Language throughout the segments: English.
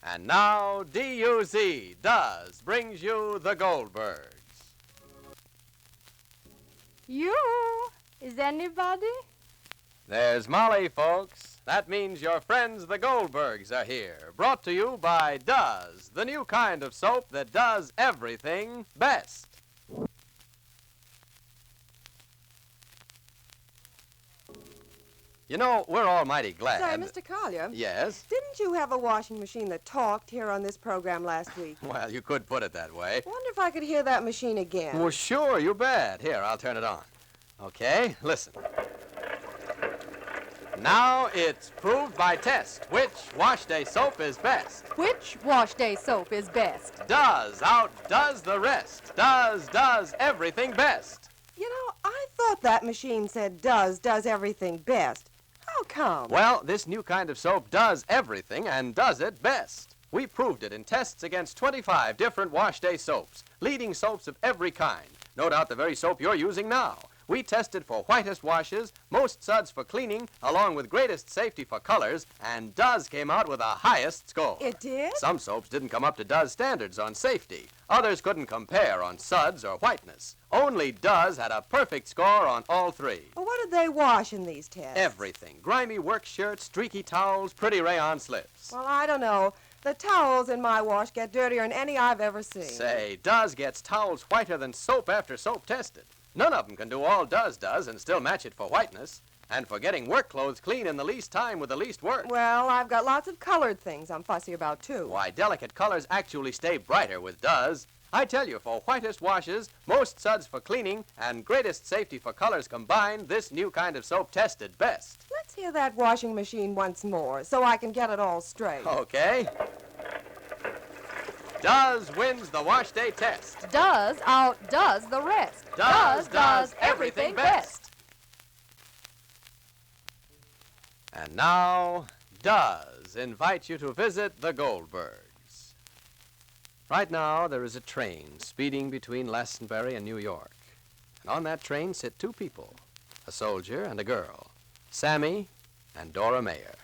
And now, D-U-Z, does, brings you the Goldbergs. You? Is anybody? There's Molly, folks. That means your friends the Goldbergs are here. Brought to you by Does, the new kind of soap that does everything best. You know, we're all mighty glad. Say, Mr. Collier. Yes? Didn't you have a washing machine that talked here on this program last week? Well, you could put it that way. Wonder if I could hear that machine again. Well, sure, you bet. Here, I'll turn it on. Okay, listen. Now it's proved by test which wash day soap is best. Which wash day soap is best? Does outdoes the rest. Does everything best. You know, I thought that machine said does everything best. How come? Well, this new kind of soap does everything and does it best. We proved it in tests against 25 different wash day soaps, leading soaps of every kind. No doubt the very soap you're using now. We tested for whitest washes, most suds for cleaning, along with greatest safety for colors, and Does came out with the highest score. It did? Some soaps didn't come up to Does standards on safety. Others couldn't compare on suds or whiteness. Only Does had a perfect score on all three. Well, what did they wash in these tests? Everything. Grimy work shirts, streaky towels, pretty rayon slips. Well, I don't know. The towels in my wash get dirtier than any I've ever seen. Say, Does gets towels whiter than soap after soap tested. None of them can do all Does and still match it for whiteness. And for getting work clothes clean in the least time with the least work. Well, I've got lots of colored things I'm fussy about, too. Why, delicate colors actually stay brighter with Does. I tell you, for whitest washes, most suds for cleaning, and greatest safety for colors combined, this new kind of soap tested best. Let's hear that washing machine once more so I can get it all straight. Okay. Does wins the wash day test. Does outdoes the rest. Does everything best. And now, Does invite you to visit the Goldbergs. Right now, there is a train speeding between Lastenbury and New York. And on that train sit two people, a soldier and a girl, Sammy and Dora Mayer.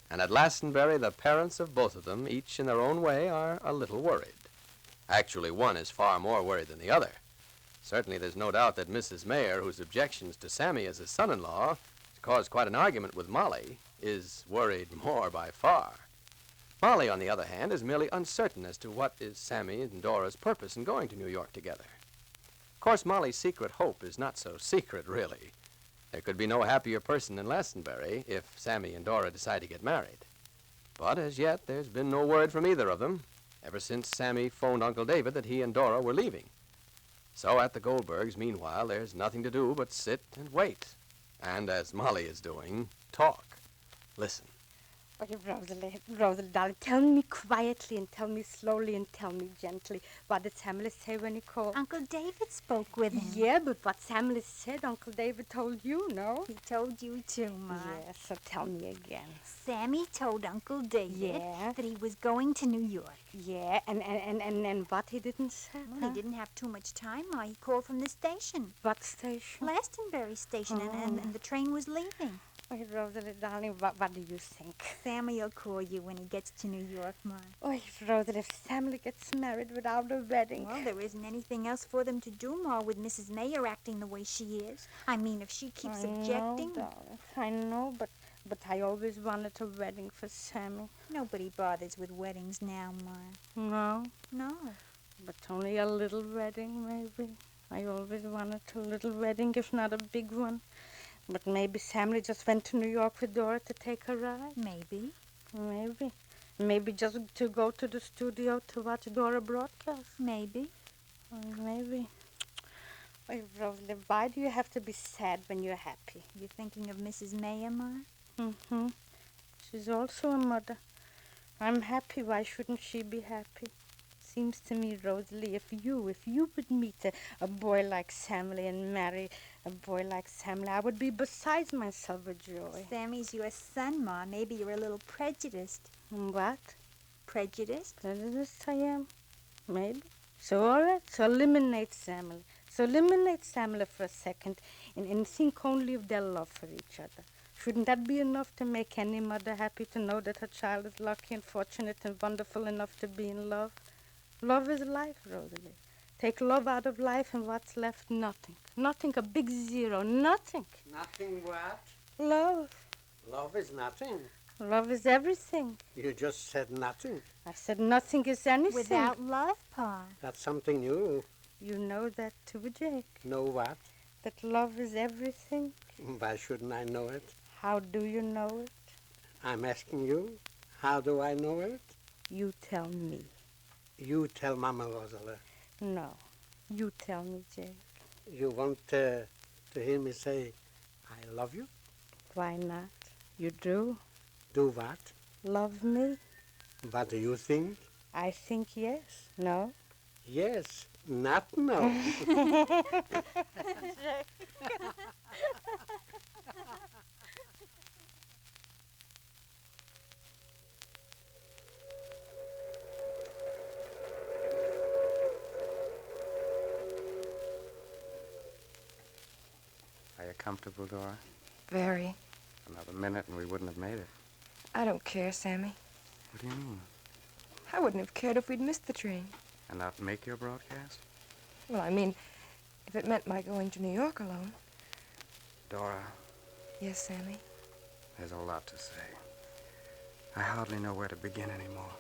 And at Lastenbury, the parents of both of them, each in their own way, are a little worried. Actually, one is far more worried than the other. Certainly, there's no doubt that Mrs. Mayer, whose objections to Sammy as his son-in-law caused quite an argument with Molly, is worried more by far. Molly, on the other hand, is merely uncertain as to what is Sammy and Dora's purpose in going to New York together. Of course, Molly's secret hope is not so secret, really. There could be no happier person in Lastenbury if Sammy and Dora decide to get married. But as yet, there's been no word from either of them, ever since Sammy phoned Uncle David that he and Dora were leaving. So at the Goldbergs, meanwhile, there's nothing to do but sit and wait. And as Molly is doing, talk. Listen. Oh, Rosalie, darling, tell me quietly and tell me slowly and tell me gently. What did Samuel say when he called? Uncle David spoke with him. Yeah, but what Samuel said, Uncle David told you, no? He told you too, Ma. Yeah, so tell me again. Sammy told Uncle David that he was going to New York. Yeah, and what he didn't say? Well, he didn't have too much time, Ma. He called from the station. What station? Glastonbury station, and the train was leaving. Oh, Rosalie, darling, what do you think? Sammy will call you when he gets to New York, Ma. Oh, Rosalie, if Samuel gets married without a wedding... Well, there isn't anything else for them to do, Ma, with Mrs. Mayer acting the way she is. I mean, if she keeps objecting... Know, darling, I know, but I always wanted a wedding for Sammy. Nobody bothers with weddings now, Ma. No? No. But only a little wedding, maybe. I always wanted a little wedding, if not a big one. But maybe Sammy just went to New York with Dora to take a ride. Maybe. Maybe just to go to the studio to watch Dora broadcast. Maybe. Maybe. Oh, Rosalie, why do you have to be sad when you're happy? You're thinking of Mrs. Mayer, Ma? Mm-hmm. She's also a mother. I'm happy. Why shouldn't she be happy? Seems to me, Rosalie, if you would meet a boy like Samuel and marry a boy like Samuel, I would be besides myself with joy. Sammy's your son, Ma. Maybe you're a little prejudiced. What? Prejudiced? Prejudiced I am. Maybe. So, all right. So eliminate Samuel. So eliminate Samuel for a second and think only of their love for each other. Shouldn't that be enough to make any mother happy, to know that her child is lucky and fortunate and wonderful enough to be in love? Love is life, Rosalie. Take love out of life and what's left? Nothing. Nothing, a big zero, nothing. Nothing what? Love. Love is nothing. Love is everything. You just said nothing. I said nothing is anything. Without love, Pa. That's something new. You know that too, Jake. Know what? That love is everything. Why shouldn't I know it? How do you know it? I'm asking you. How do I know it? You tell me. You tell Mama Rosalie. No, you tell me, Jake. You want to hear me say, I love you? Why not? You do. Do what? Love me? What do you think? I think yes. No? Yes, not no. Are you comfortable, Dora? Very. Another minute and we wouldn't have made it. I don't care, Sammy. What do you mean? I wouldn't have cared if we'd missed the train. And not make your broadcast? Well, I mean, if it meant my going to New York alone. Dora, Yes, Sammy. there's a lot to say. I hardly know where to begin anymore.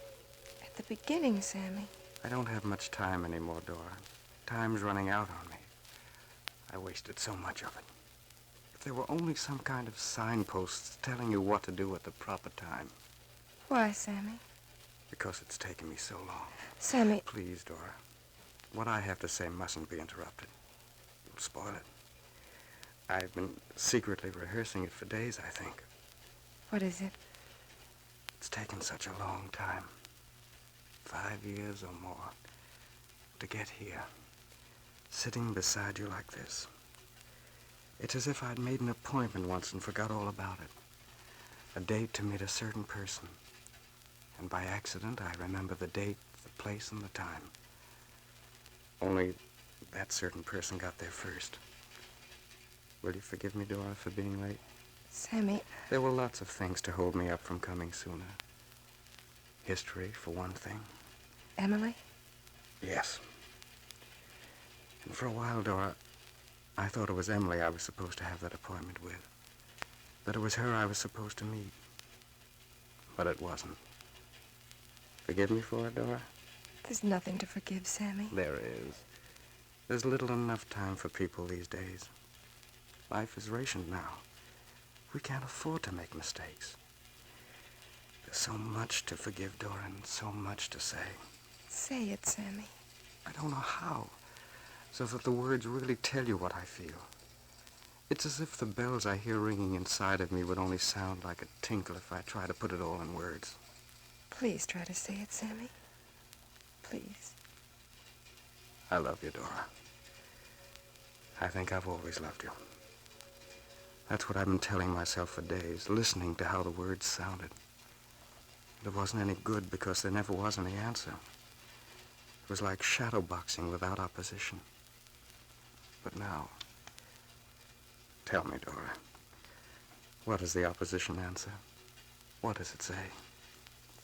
At the beginning, Sammy. I don't have much time anymore, Dora. Time's running out on me. I wasted so much of it. If there were only some kind of signposts telling you what to do at the proper time. Why, Sammy? Because it's taken me so long. Sammy. Please, Dora. What I have to say mustn't be interrupted. You'll spoil it. I've been secretly rehearsing it for days, I think. What is it? It's taken such a long time. 5 years or more. To get here. Sitting beside you like this. It's as if I'd made an appointment once and forgot all about it. A date to meet a certain person. And by accident, I remember the date, the place, and the time. Only that certain person got there first. Will you forgive me, Dora, for being late? Sammy. There were lots of things to hold me up from coming sooner. History, for one thing. Emily? Yes. And for a while, Dora, I thought it was Emily I was supposed to have that appointment with. That it was her I was supposed to meet. But it wasn't. Forgive me for it, Dora? There's nothing to forgive, Sammy. There is. There's little enough time for people these days. Life is rationed now. We can't afford to make mistakes. There's so much to forgive, Dora, and so much to say. Say it, Sammy. I don't know how, so that the words really tell you what I feel. It's as if the bells I hear ringing inside of me would only sound like a tinkle if I try to put it all in words. Please try to say it, Sammy. Please. I love you, Dora. I think I've always loved you. That's what I've been telling myself for days, listening to how the words sounded. It wasn't any good because there never was any answer. It was like shadow boxing without opposition. But now, tell me, Dora, what does the opposition answer? What does it say?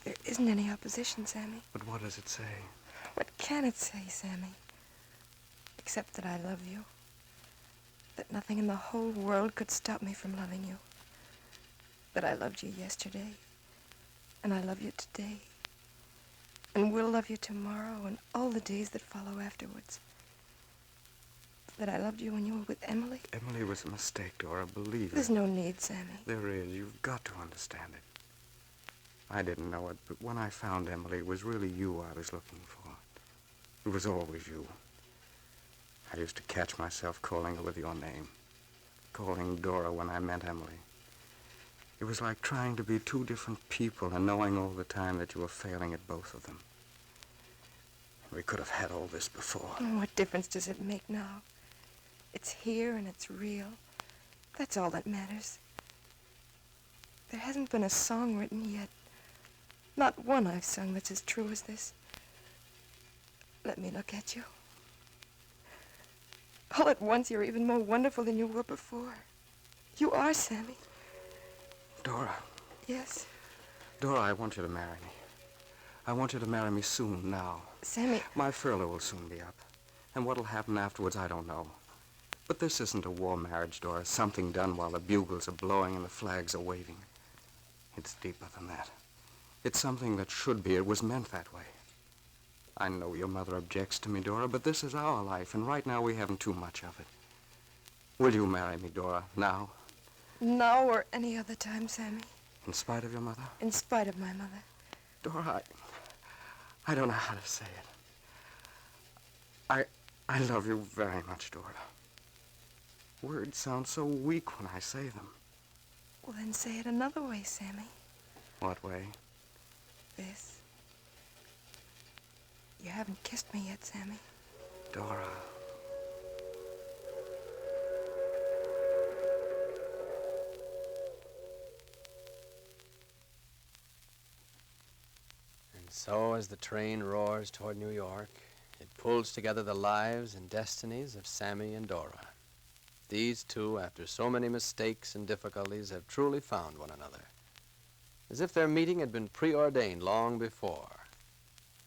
There isn't any opposition, Sammy. But what does it say? What can it say, Sammy? Except that I love you. That nothing in the whole world could stop me from loving you. That I loved you yesterday. And I love you today. And will love you tomorrow and all the days that follow afterwards. That I loved you when you were with Emily. Emily was a mistake, Dora, believe it. There's no need, Sammy. There is. You've got to understand it. I didn't know it, but when I found Emily, it was really you I was looking for. It was always you. I used to catch myself calling her with your name. Calling Dora when I meant Emily. It was like trying to be two different people and knowing all the time that you were failing at both of them. We could have had all this before. Oh, what difference does it make now? It's here and it's real. That's all that matters. There hasn't been a song written yet. Not one I've sung that's as true as this. Let me look at you. All at once, you're even more wonderful than you were before. You are, Sammy. Dora. Yes? Dora, I want you to marry me. I want you to marry me soon, now. Sammy, My furlough will soon be up. And what'll happen afterwards, I don't know. But this isn't a war marriage, Dora. Something done while the bugles are blowing and the flags are waving. It's deeper than that. It's something that should be. It was meant that way. I know your mother objects to me, Dora, but this is our life, and right now we haven't too much of it. Will you marry me, Dora, now? now or any other time, Sammy. In spite of your mother? In spite of my mother. Dora, I don't know how to say it. I love you very much, Dora. Words sound so weak when I say them. Well, then say it another way, Sammy. What way? This. You haven't kissed me yet, Sammy. Dora. And so as the train roars toward New York, it pulls together the lives and destinies of Sammy and Dora. These two, after so many mistakes and difficulties, have truly found one another, as if their meeting had been preordained long before.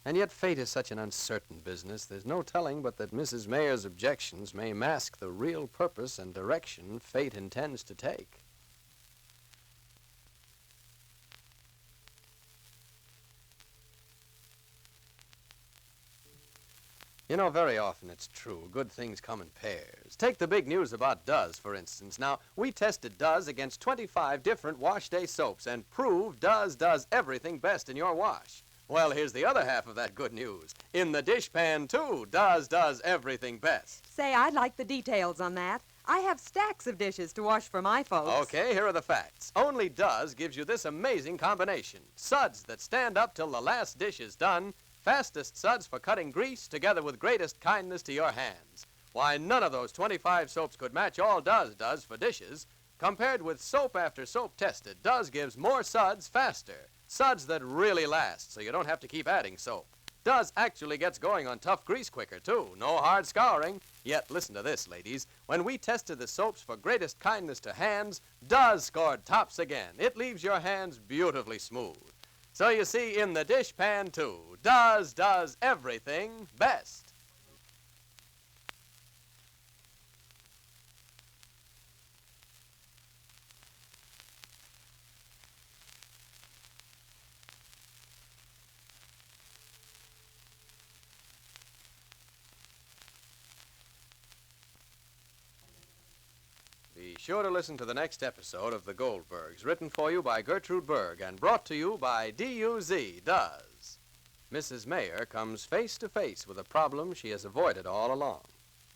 And yet fate is such an uncertain business, there's no telling but that Mrs. Mayer's objections may mask the real purpose and direction fate intends to take. You know, very often it's true. Good things come in pairs. Take the big news about Does, for instance. Now, we tested Does against 25 different wash day soaps and proved Does does everything best in your wash. Well, here's the other half of that good news. In the dishpan, too, Does does everything best. Say, I'd like the details on that. I have stacks of dishes to wash for my folks. Okay, here are the facts. Only Does gives you this amazing combination. Suds that stand up till the last dish is done, fastest suds for cutting grease, together with greatest kindness to your hands. Why, none of those 25 soaps could match all Does does for dishes. Compared with soap after soap tested, Does gives more suds faster. Suds that really last, so you don't have to keep adding soap. Does actually gets going on tough grease quicker, too. No hard scouring. Yet, listen to this, ladies. When we tested the soaps for greatest kindness to hands, Does scored tops again. It leaves your hands beautifully smooth. So you see, in the dishpan, too, Does does everything best. Be sure to listen to the next episode of The Goldbergs, written for you by Gertrude Berg and brought to you by DUZ, Does. Mrs. Mayer comes face to face with a problem she has avoided all along,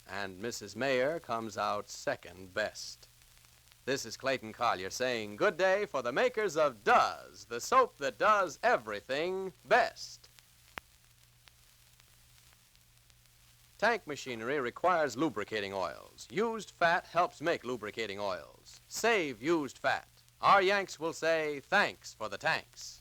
and Mrs. Mayer comes out second best. This is Clayton Collier saying good day for the makers of Does, the soap that does everything best. Tank machinery requires lubricating oils. Used fat helps make lubricating oils. Save used fat. Our Yanks will say thanks for the tanks.